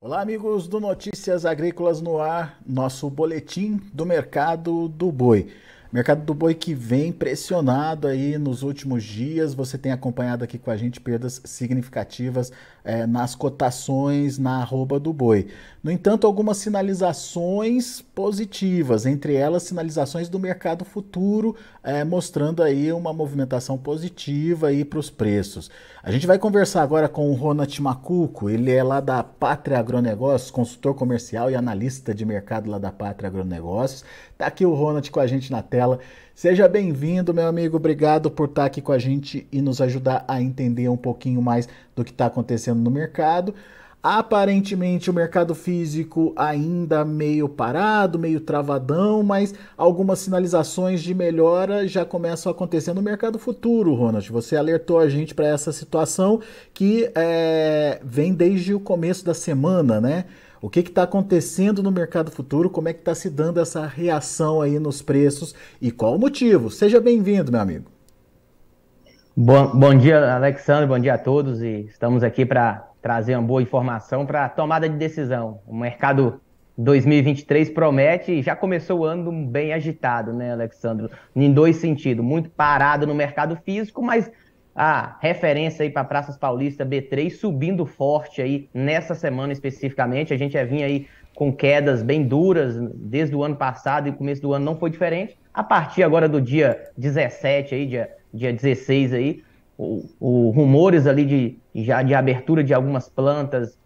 Olá, amigos do Notícias Agrícolas no Ar, nosso boletim do mercado do boi. Mercado do boi que vem pressionado aí nos últimos dias. Você tem acompanhado aqui com a gente perdas significativas nas cotações na arroba do boi. No entanto, algumas sinalizações positivas, entre elas sinalizações do mercado futuro, mostrando aí uma movimentação positiva aí para os preços. A gente vai conversar agora com o Ronald Macuco, ele é lá da Pátria Agronegócios, consultor comercial e analista de mercado lá da Pátria Agronegócios. Tá aqui o Ronald com a gente na tela. Seja bem-vindo, meu amigo. Obrigado por estar aqui com a gente e nos ajudar a entender um pouquinho mais do que está acontecendo no mercado. Aparentemente o mercado físico ainda meio parado, meio travadão, mas algumas sinalizações de melhora já começam a acontecer no mercado futuro, Ronald. Você alertou a gente para essa situação que vem desde o começo da semana, né? O que está acontecendo no mercado futuro? Como é que está se dando essa reação aí nos preços e qual o motivo? Seja bem-vindo, meu amigo. Bom dia, Alexandre, bom dia a todos e estamos aqui para trazer uma boa informação para a tomada de decisão. O mercado 2023 promete e já começou o ano bem agitado, né, Alexandre? Em dois sentidos, muito parado no mercado físico, mas a referência aí para Praças Paulista B3 subindo forte aí nessa semana especificamente. A gente já vinha aí com quedas bem duras desde o ano passado e o começo do ano não foi diferente. A partir agora do dia 17 aí, dia 16 aí, rumores ali já de abertura de algumas plantas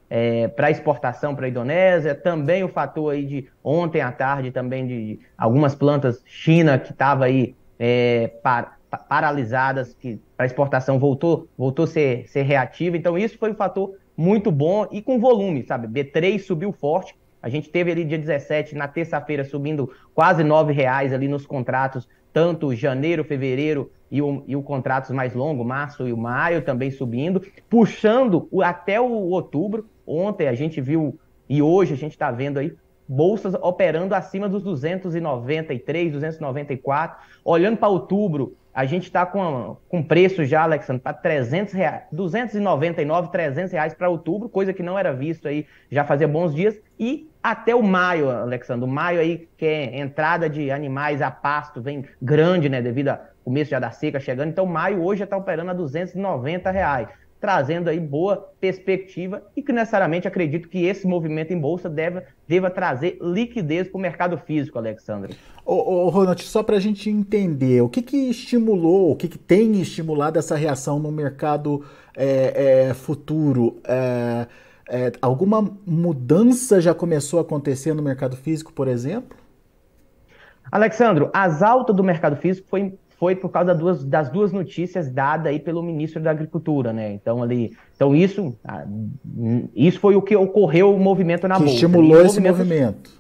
para exportação para a Indonésia, também o fator aí de ontem à tarde também de algumas plantas China que estava aí paralisadas, que para exportação voltou a ser reativa, então isso foi um fator muito bom e com volume, sabe? B3 subiu forte, a gente teve ali dia 17, na terça-feira, subindo quase R$ 9 ali nos contratos, tanto janeiro, fevereiro e o contratos mais longo, março e o maio também subindo, puxando até o outubro. Ontem a gente viu, e hoje a gente está vendo aí, bolsas operando acima dos 293, 294. Olhando para outubro, a gente está com preço já, Alexandre, para R$ 300, 299, R$ 300 para outubro, coisa que não era visto aí já fazia bons dias. E até o maio, Alexandre, o maio aí, que é entrada de animais a pasto, vem grande, né, devido ao começo já da seca chegando. Então, maio hoje já está operando a R$ 290, trazendo aí boa perspectiva e que necessariamente acredito que esse movimento em bolsa deva trazer liquidez para o mercado físico, Alexandre. Ô, Ronald, só para a gente entender, o que estimulou, o que tem estimulado essa reação no mercado futuro? Alguma mudança já começou a acontecer no mercado físico, por exemplo? Alexandro, as altas do mercado físico foi por causa das duas notícias dadas aí pelo ministro da Agricultura, né? Então isso foi o que ocorreu o movimento na Que bolsa. Ali, estimulou esse movimento.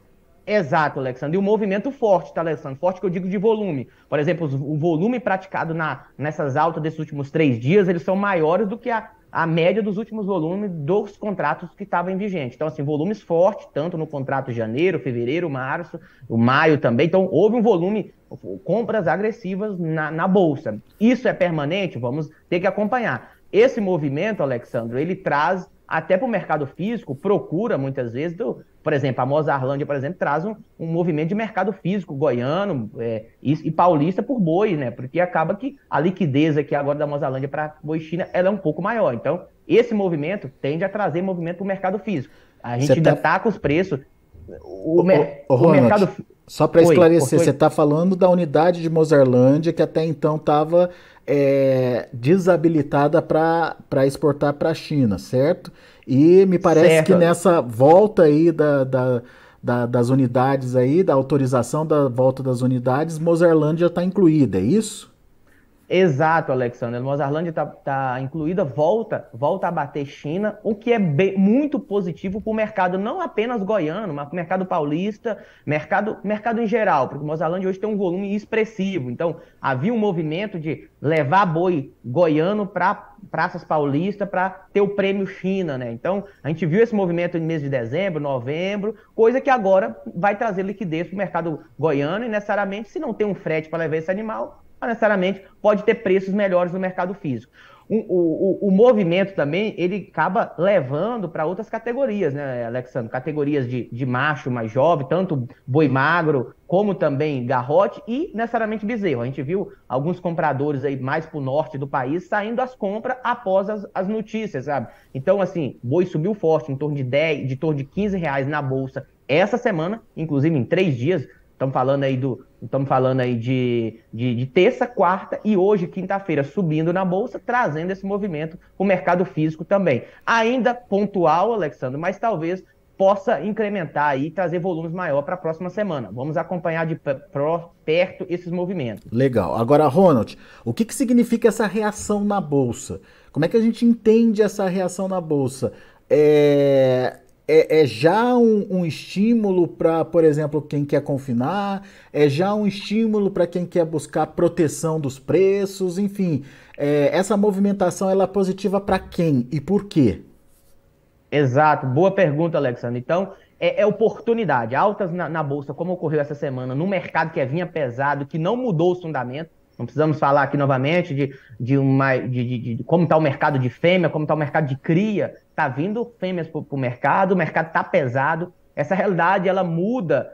exato, Alexandre. E o movimento forte, tá, Alexandre? Forte que eu digo de volume. Por exemplo, o volume praticado nessas altas desses últimos 3 dias, eles são maiores do que a média dos últimos volumes dos contratos que estavam em vigente. Então, assim, volumes fortes, tanto no contrato de janeiro, fevereiro, março, o maio também. Então, houve um volume, compras agressivas na Bolsa. Isso é permanente? Vamos ter que acompanhar. Esse movimento, Alexandre, ele traz até para o mercado físico, procura muitas vezes, por exemplo, a Mozarlândia, por exemplo, traz um movimento de mercado físico goiano e paulista por boi, né? Porque acaba que a liquidez aqui agora da Mozarlândia para boi China ela é um pouco maior. Então, esse movimento tende a trazer movimento para o mercado físico. A Você gente ainda tá. está com os preços. Ô, O Ronald, mercado. só para esclarecer, você Oi. está falando da unidade de Mozarlândia que até então estava desabilitada para exportar para a China, certo? E me parece que Certo. nessa volta aí das unidades aí, da autorização da volta das unidades, Mozarlândia está incluída, é isso? Exato, Alexandre. A Mozarlândia está incluída, volta a bater China, o que é muito positivo para o mercado, não apenas goiano, mas para o mercado paulista, mercado em geral, porque a Mozarlândia hoje tem um volume expressivo. Então, havia um movimento de levar boi goiano para praças paulistas para ter o prêmio China, né? Então, a gente viu esse movimento no mês de dezembro, novembro, coisa que agora vai trazer liquidez para o mercado goiano e necessariamente, se não tem um frete para levar esse animal, necessariamente pode ter preços melhores no mercado físico. O movimento também, ele acaba levando para outras categorias, né, Alexandre? Categorias de macho mais jovem, tanto boi magro, como também garrote e necessariamente bezerro. A gente viu alguns compradores aí mais para o norte do país saindo às compras após as notícias, sabe? Então, assim, boi subiu forte, em torno de 10, de torno de R$ 15 na bolsa essa semana, inclusive em 3 dias. Estamos falando aí de terça, quarta e hoje, quinta-feira, subindo na bolsa, trazendo esse movimento para o mercado físico também. Ainda pontual, Alexandre, mas talvez possa incrementar e trazer volumes maior para a próxima semana. Vamos acompanhar de perto esses movimentos. Legal. Agora, Ronald, o que que significa essa reação na bolsa? Como é que a gente entende essa reação na bolsa? É já um estímulo para, por exemplo, quem quer confinar? É já um estímulo para quem quer buscar proteção dos preços? Enfim, essa movimentação ela é positiva para quem e por quê? Exato, boa pergunta, Alexandre. Então, é oportunidade. Altas na Bolsa, como ocorreu essa semana, no mercado que vinha pesado, que não mudou os fundamentos. Não precisamos falar aqui novamente de como está o mercado de fêmea, como está o mercado de cria. Está vindo fêmeas para o mercado está pesado. Essa realidade, ela muda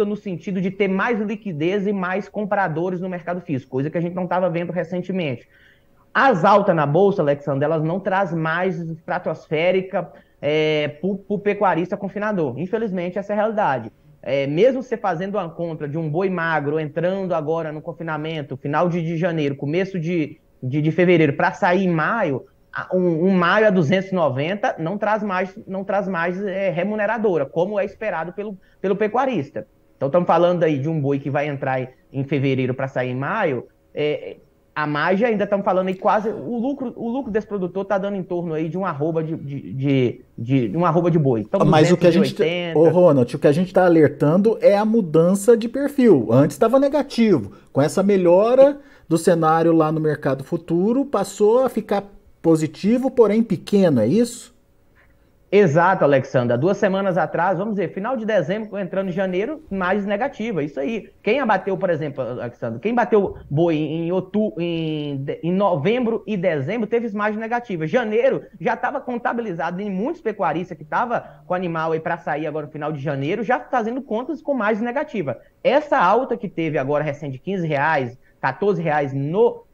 no sentido de ter mais liquidez e mais compradores no mercado físico, coisa que a gente não estava vendo recentemente. As altas na Bolsa, Alexandre, elas não trazem mais estratosférica para o pecuarista confinador. Infelizmente, essa é a realidade. Mesmo você fazendo uma compra de um boi magro, entrando agora no confinamento, final de janeiro, começo de fevereiro, para sair em maio, um maio a 290 não traz mais remuneradora, como é esperado pelo pecuarista. Então, estamos falando aí de um boi que vai entrar em fevereiro para sair em maio, a margem ainda estamos falando aí quase. O lucro desse produtor está dando em torno aí de um arroba de boi. Então, mas o que a gente. Ô, Ronald, o que a gente está alertando é a mudança de perfil. Antes estava negativo. Com essa melhora do cenário lá no mercado futuro, passou a ficar positivo, porém pequeno, é isso? Exato, Alexandra. 2 semanas atrás, vamos dizer, final de dezembro, entrando em janeiro, mais negativa. Isso aí. Quem abateu, por exemplo, Alexandre, quem bateu boi em novembro e dezembro, teve margem negativa. Janeiro já estava contabilizado em muitos pecuaristas que estavam com animal aí para sair agora no final de janeiro, já fazendo contas com margem negativa. Essa alta que teve agora recente de R$ 15, R$ 14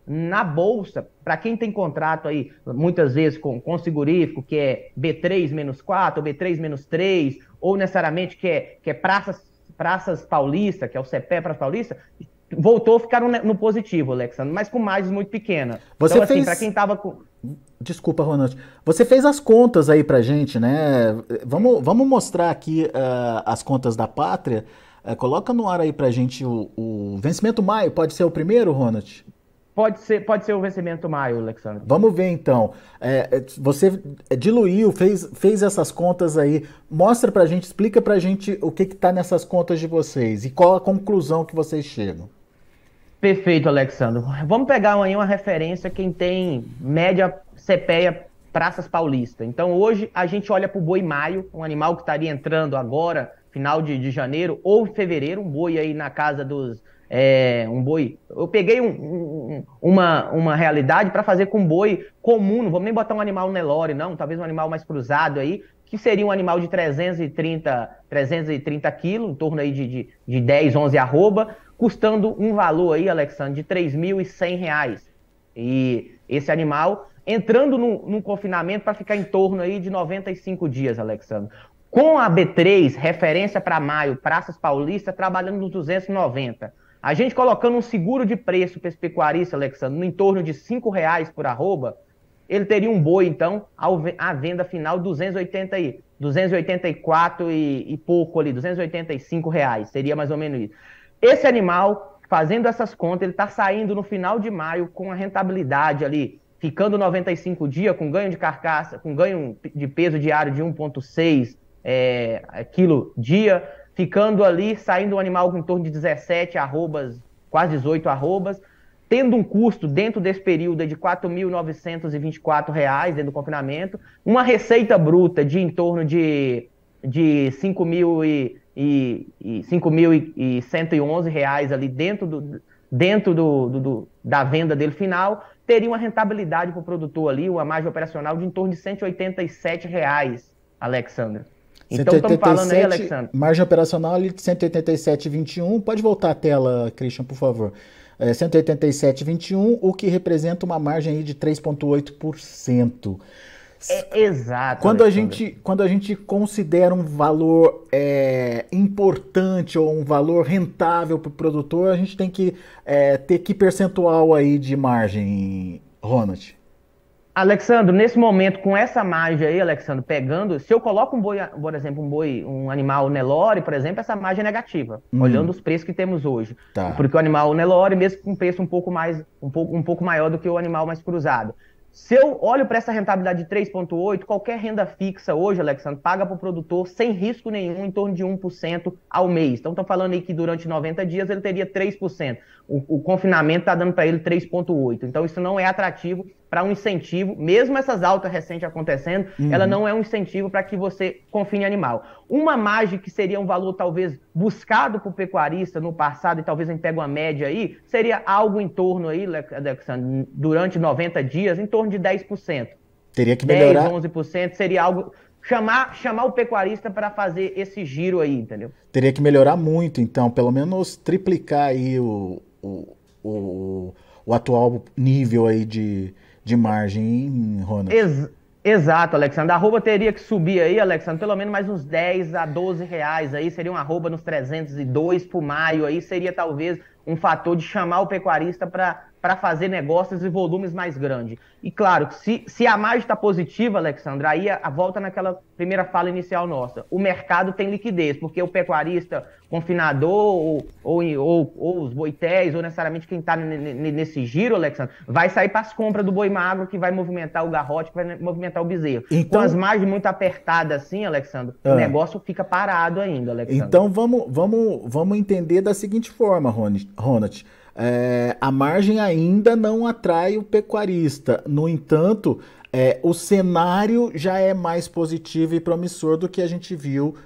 na bolsa, para quem tem contrato aí, muitas vezes com segurífico, que é B3-4, ou B3-3, ou necessariamente que é praças paulista, que é o CPE para paulista, voltou a ficar no positivo, Alexandre, mas com margens muito pequena. Então, assim, para quem tava com... Desculpa, Ronald. Você fez as contas aí pra gente, né? Vamos mostrar aqui as contas da Pátria. Coloca no ar aí pra gente o vencimento maio. Pode ser o primeiro, Ronald? Pode ser o vencimento maio, Alexandre. Vamos ver então. Você diluiu, fez essas contas aí. Mostra pra gente, explica pra gente o que está nessas contas de vocês e qual a conclusão que vocês chegam. Perfeito, Alexandre. Vamos pegar aí uma referência quem tem média CPEA Praças Paulista. Então hoje a gente olha para o boi maio, um animal que estaria entrando agora, final de janeiro ou fevereiro, um boi aí na casa dos... um boi. Eu peguei uma realidade para fazer com boi comum, não vamos nem botar um animal Nelore, não, talvez um animal mais cruzado aí, que seria um animal de 330 quilos, em torno aí de 10, 11 arroba, custando um valor aí, Alexandre, de R$ 3.100. E esse animal entrando num confinamento para ficar em torno aí de 95 dias, Alexandre. Com a B3, referência para maio, Praças Paulista, trabalhando nos 290. A gente colocando um seguro de preço para esse pecuarista, Alexandre, no entorno de R$ 5 por arroba, ele teria um boi, então, à venda final, 284 e pouco ali, R$ 285, seria mais ou menos isso. Esse animal, fazendo essas contas, ele está saindo no final de maio com a rentabilidade ali, ficando 95 dias, com ganho de carcaça, com ganho de peso diário de 1,6 quilo dia, ficando ali, saindo um animal em torno de 17 arrobas, quase 18 arrobas, tendo um custo dentro desse período de R$ 4.924 dentro do confinamento, uma receita bruta de em torno de R$ 5.111 ali dentro da venda dele final, teria uma rentabilidade para o produtor ali, uma margem operacional de em torno de R$ 187, Alexandre. Então, estamos falando aí, Alexandre. Margem operacional ali de 187,21. Pode voltar a tela, Christian, por favor. 187,21, o que representa uma margem aí de 3,8%. Exato. Quando a gente considera um valor importante ou um valor rentável para o produtor, a gente tem que ter que percentual aí de margem, Ronald? Alexandre, nesse momento, com essa margem aí, Alexandre, pegando, se eu coloco um boi, por exemplo, um animal Nelore, por exemplo, essa margem é negativa, olhando os preços que temos hoje. Tá. Porque o animal Nelore, mesmo com um preço um pouco maior do que o animal mais cruzado. Se eu olho para essa rentabilidade de 3,8%, qualquer renda fixa hoje, Alexandre, paga para o produtor sem risco nenhum, em torno de 1% ao mês. Então, estão falando aí que durante 90 dias ele teria 3%. O confinamento está dando para ele 3,8%. Então, isso não é atrativo para um incentivo, mesmo essas altas recentes acontecendo, ela não é um incentivo para que você confine animal. Uma margem que seria um valor talvez buscado por pecuarista no passado, e talvez a gente pegue uma média aí, seria algo em torno aí, Alexandre, durante 90 dias, em torno de 10%. Teria que melhorar. 10, 11% seria algo... Chamar o pecuarista para fazer esse giro aí, entendeu? Teria que melhorar muito, então, pelo menos triplicar aí o atual nível aí de margem, Ronald. Exato, Alexandre. A arroba teria que subir aí, Alexandre, pelo menos mais uns 10 a 12 reais aí, seria uma arroba nos 302 por maio aí, seria talvez um fator de chamar o pecuarista para fazer negócios e volumes mais grandes. E claro, se a margem está positiva, Alexandre, aí a volta naquela primeira fala inicial nossa. O mercado tem liquidez, porque o pecuarista, confinador ou os boitéis, ou necessariamente quem está nesse giro, Alexandre, vai sair para as compras do boi magro, que vai movimentar o garrote, que vai movimentar o bezerro. Então, com as margens muito apertadas assim, Alexandre, o negócio fica parado ainda, Alexandre. Então vamos entender da seguinte forma, Ronald. A margem ainda não atrai o pecuarista. No entanto, o cenário já é mais positivo e promissor do que a gente viu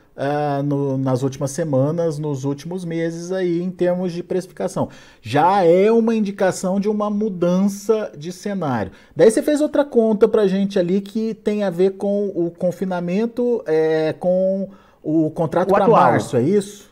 nas últimas semanas, nos últimos meses aí em termos de precificação. Já é uma indicação de uma mudança de cenário. Daí você fez outra conta pra gente ali que tem a ver com o confinamento, com o contrato para março, é isso?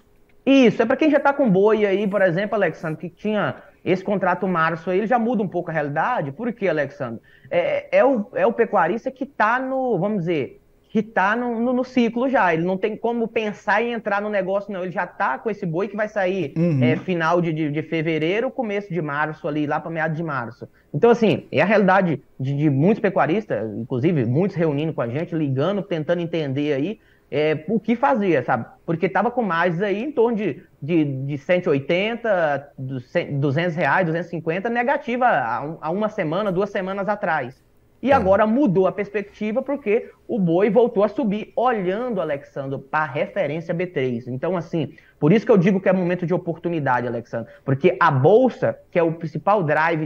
Isso, é para quem já está com boi aí, por exemplo, Alexandre, que tinha esse contrato março aí, ele já muda um pouco a realidade. Por quê, Alexandre? É o pecuarista que está vamos dizer, que está no ciclo já. Ele não tem como pensar em entrar no negócio, não. Ele já está com esse boi que vai sair final de fevereiro, começo de março ali, lá para meados de março. Então, assim, é a realidade de muitos pecuaristas, inclusive muitos reunindo com a gente, ligando, tentando entender aí, o que fazia, sabe? Porque estava com margens aí em torno de 180, 200 reais, 250, negativa há uma semana, 2 semanas atrás. E agora mudou a perspectiva porque o boi voltou a subir, olhando, Alexandre, para a referência B3. Então, assim, por isso que eu digo que é momento de oportunidade, Alexandre. Porque a Bolsa, que é o principal drive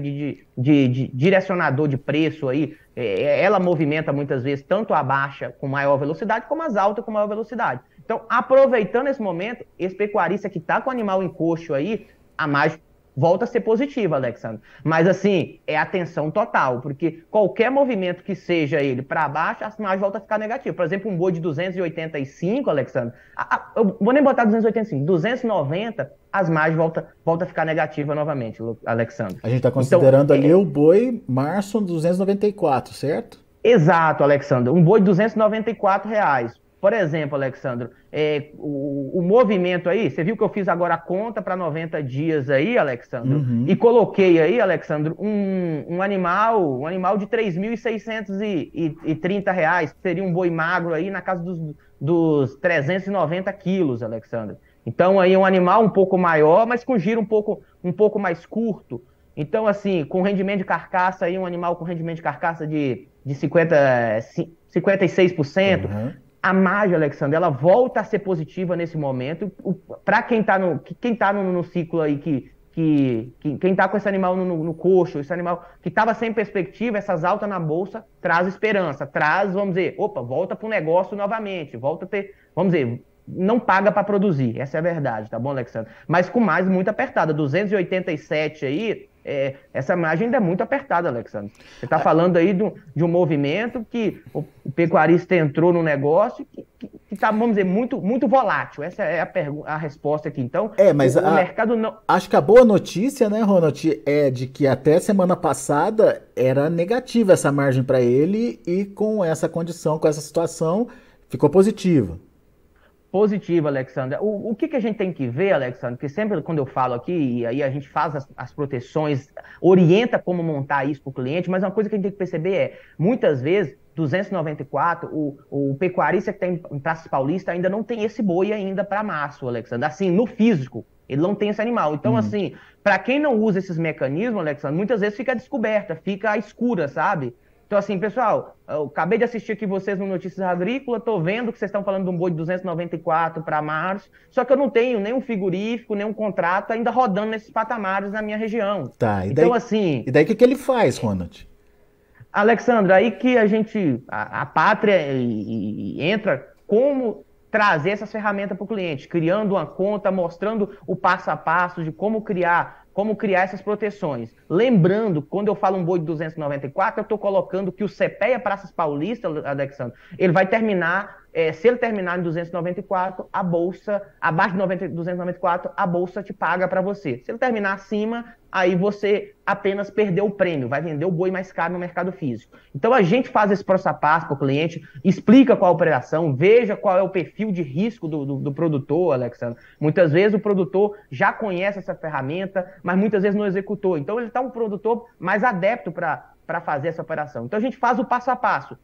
de direcionador de preço aí, ela movimenta muitas vezes tanto a baixa com maior velocidade, como as altas com maior velocidade. Então, aproveitando esse momento, esse pecuarista que está com o animal em coxo aí, a margem volta a ser positiva, Alexandre. Mas, assim, é atenção total, porque qualquer movimento que seja ele para baixo, as margens voltam a ficar negativas. Por exemplo, um boi de 285, Alexandre, eu vou nem botar 285, 290, as margens voltam a ficar negativas novamente, Alexandre. A gente está considerando ali o boi março 294, certo? Exato, Alexandre. Um boi de 294 reais. Por exemplo, Alexandre, o movimento aí, você viu que eu fiz agora a conta para 90 dias aí, Alexandre, e coloquei aí, Alexandre, um animal de R$ 3.630 reais, que seria um boi magro aí na casa dos 390 quilos, Alexandre. Então aí um animal um pouco maior, mas com giro um pouco mais curto. Então, assim, com rendimento de carcaça aí, um animal com rendimento de carcaça de 56%. A margem, Alexandre, ela volta a ser positiva nesse momento. Para quem está no ciclo aí, quem está com esse animal no coxo, esse animal que estava sem perspectiva, essas altas na bolsa, traz esperança, vamos dizer, volta para o negócio novamente, volta a ter, vamos dizer, não paga para produzir, essa é a verdade, tá bom, Alexandre? Mas com mais muito apertada, 287 aí, essa margem ainda é muito apertada, Alexandre. Você está falando aí de um movimento que o pecuarista entrou no negócio que está, vamos dizer, muito, muito volátil. Essa é a resposta aqui. Então, Mas o mercado não... Acho que a boa notícia, né, Ronald, é de que até semana passada era negativa essa margem para ele e com essa condição, com essa situação, ficou positiva. Positivo, Alexandre. O que a gente tem que ver, Alexandre, que sempre quando eu falo aqui, e aí a gente faz as proteções, orienta como montar isso para o cliente, mas uma coisa que a gente tem que perceber é, muitas vezes, 294, o pecuarista que tem em Praças Paulista ainda não tem esse boi ainda para março, Alexandre. Assim, no físico, ele não tem esse animal. Então, assim, para quem não usa esses mecanismos, Alexandre, muitas vezes fica descoberta, fica escura, sabe? Então, assim, pessoal, eu acabei de assistir aqui vocês no Notícias Agrícolas, tô vendo que vocês estão falando de um boi de 294 para março, só que eu não tenho nenhum frigorífico, nenhum contrato ainda rodando nesses patamares na minha região. Tá, então, assim... E daí o que ele faz, Ronald? Alexandre, aí que a pátria entra como trazer essas ferramentas para o cliente, criando uma conta, mostrando o passo a passo de como criar essas proteções. Lembrando, quando eu falo um boi de 294, eu estou colocando que o CPEA Praças Paulista, Alexandre, ele vai terminar, se ele terminar em 294, a bolsa, abaixo de 294, a bolsa te paga para você. Se ele terminar acima, aí você apenas perdeu o prêmio, vai vender o boi mais caro no mercado físico. Então a gente faz esse passo a passo para o cliente, explica qual a operação, veja qual é o perfil de risco do produtor, Alexandre. Muitas vezes o produtor já conhece essa ferramenta, mas muitas vezes não executou. Então ele está um produtor mais adepto para fazer essa operação. Então a gente faz o passo a passo,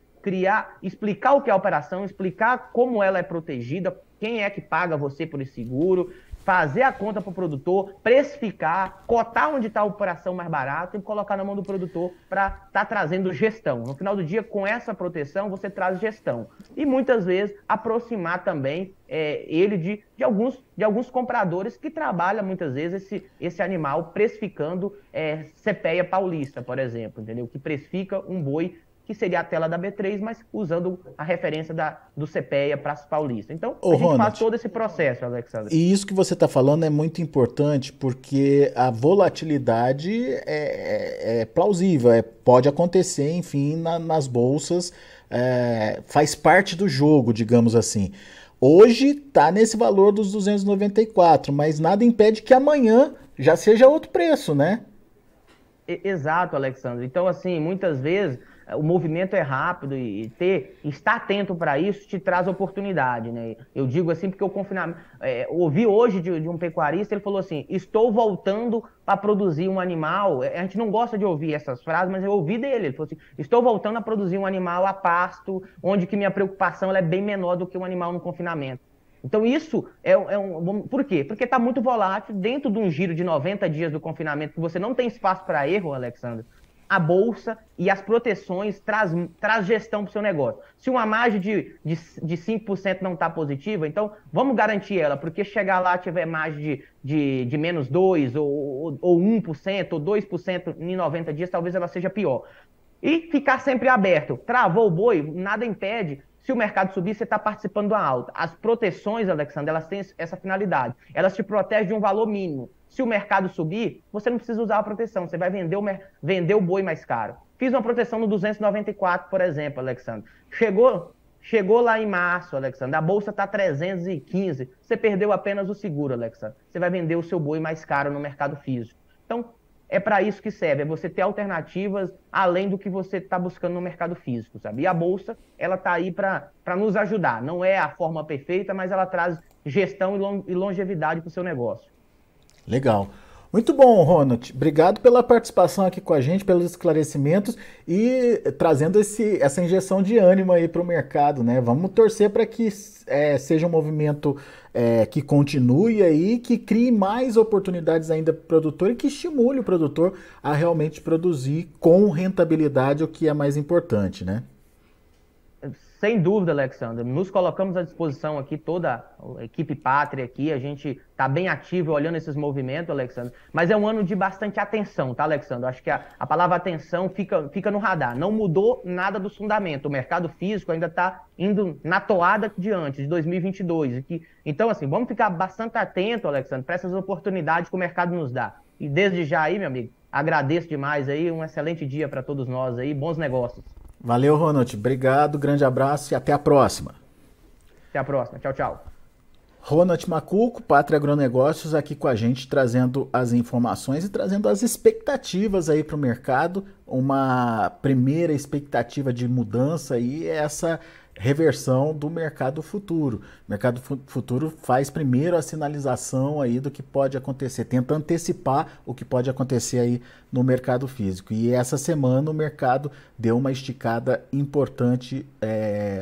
explicar o que é a operação, explicar como ela é protegida, quem é que paga você por esse seguro, fazer a conta para o produtor, precificar, cotar onde está a operação mais barata e colocar na mão do produtor para estar trazendo gestão. No final do dia, com essa proteção, você traz gestão. E muitas vezes aproximar também ele de alguns compradores que trabalham muitas vezes esse animal precificando CPEA paulista, por exemplo, entendeu? Que precifica um boi que seria a tela da B3, mas usando a referência do CPEA Praças Paulista. Então, a gente Ronald, faz todo esse processo, Alexandre. E isso que você está falando é muito importante, porque a volatilidade é plausível, pode acontecer, enfim, nas bolsas, faz parte do jogo, digamos assim. Hoje está nesse valor dos 294, mas nada impede que amanhã já seja outro preço, né? Exato, Alexandre. Então, assim, muitas vezes o movimento é rápido e estar atento para isso te traz oportunidade, né? Eu digo assim porque o confinamento... ouvi hoje de um pecuarista, ele falou assim, estou voltando para produzir um animal. A gente não gosta de ouvir essas frases, mas eu ouvi dele. Ele falou assim, estou voltando a produzir um animal a pasto, onde que minha preocupação ela é bem menor do que um animal no confinamento. Então isso Por quê? Porque está muito volátil dentro de um giro de 90 dias do confinamento, que você não tem espaço para erro, Alexandre. A bolsa e as proteções traz gestão para o seu negócio. Se uma margem de 5% não está positiva, então vamos garantir ela, porque chegar lá tiver margem de menos 2% ou 1% ou 2% em 90 dias, talvez ela seja pior. E ficar sempre aberto. Travou o boi, nada impede. Se o mercado subir, você está participando da alta. As proteções, Alexandre, elas têm essa finalidade. Elas te protegem de um valor mínimo. Se o mercado subir, você não precisa usar a proteção. Você vai vender o boi mais caro. Fiz uma proteção no 294, por exemplo, Alexandre. Chegou lá em março, Alexandre. A bolsa está 315. Você perdeu apenas o seguro, Alexandre. Você vai vender o seu boi mais caro no mercado físico. Então, é para isso que serve, é você ter alternativas além do que você está buscando no mercado físico, sabe? E a bolsa, ela está aí para nos ajudar. Não é a forma perfeita, mas ela traz gestão e longevidade para o seu negócio. Legal. Muito bom, Ronald. Obrigado pela participação aqui com a gente, pelos esclarecimentos e trazendo essa injeção de ânimo aí para o mercado, né? Vamos torcer para que seja um movimento que continue aí, que crie mais oportunidades ainda para o produtor e que estimule o produtor a realmente produzir com rentabilidade, o que é mais importante, né? Sem dúvida, Alexandre. Nos colocamos à disposição aqui, toda a equipe Pátria aqui, a gente está bem ativo olhando esses movimentos, Alexandre, mas é um ano de bastante atenção, tá, Alexandre? Acho que a palavra atenção fica no radar. Não mudou nada do fundamento. O mercado físico ainda está indo na toada diante de 2022. Então, assim, vamos ficar bastante atento, Alexandre, para essas oportunidades que o mercado nos dá. E desde já aí, meu amigo, Agradeço demais aí, um excelente dia para todos nós aí, bons negócios. Valeu, Ronald. Obrigado, grande abraço e até a próxima. Até a próxima. Tchau, tchau. Ronald Macuco, Pátria Agronegócios, aqui com a gente, trazendo as informações e trazendo as expectativas aí para o mercado. Uma primeira expectativa de mudança aí é essa reversão do mercado futuro. O mercado futuro faz primeiro a sinalização aí do que pode acontecer, tenta antecipar o que pode acontecer aí no mercado físico. E essa semana o mercado deu uma esticada importante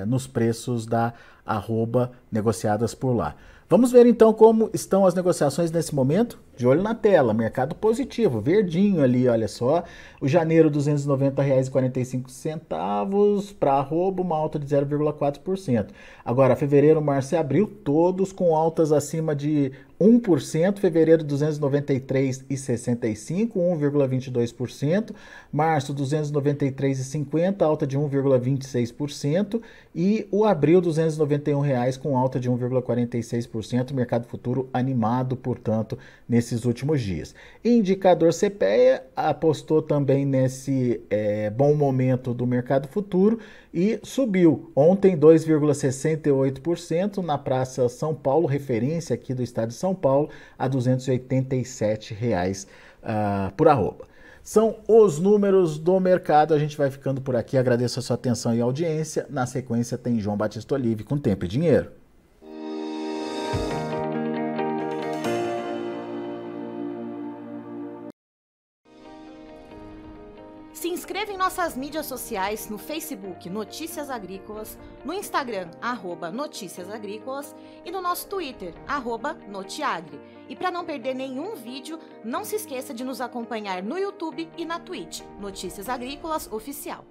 nos preços da arroba negociadas por lá. Vamos ver então como estão as negociações nesse momento? De olho na tela, mercado positivo, verdinho ali, olha só. O janeiro, R$ 290,45 para arroba, uma alta de 0,4%. Agora, fevereiro, março e abril, todos com altas acima de 1%. Fevereiro, R$ 293,65, 1,22%. Março, R$ 293,50, alta de 1,26%. E o abril, R$ 291 com alta de 1,46%. Mercado futuro animado, portanto, nesses últimos dias. Indicador CPEA apostou também nesse bom momento do mercado futuro e subiu ontem 2,68% na Praça São Paulo, referência aqui do estado de São Paulo, a R$ 287 por arroba. São os números do mercado, a gente vai ficando por aqui, agradeço a sua atenção e audiência. Na sequência tem João Batista Olive com Tempo e Dinheiro. Se inscreva em nossas mídias sociais, no Facebook Notícias Agrícolas, no Instagram @Notícias Agrícolas e no nosso Twitter @Notiagre. E para não perder nenhum vídeo, não se esqueça de nos acompanhar no YouTube e na Twitch, Notícias Agrícolas Oficial.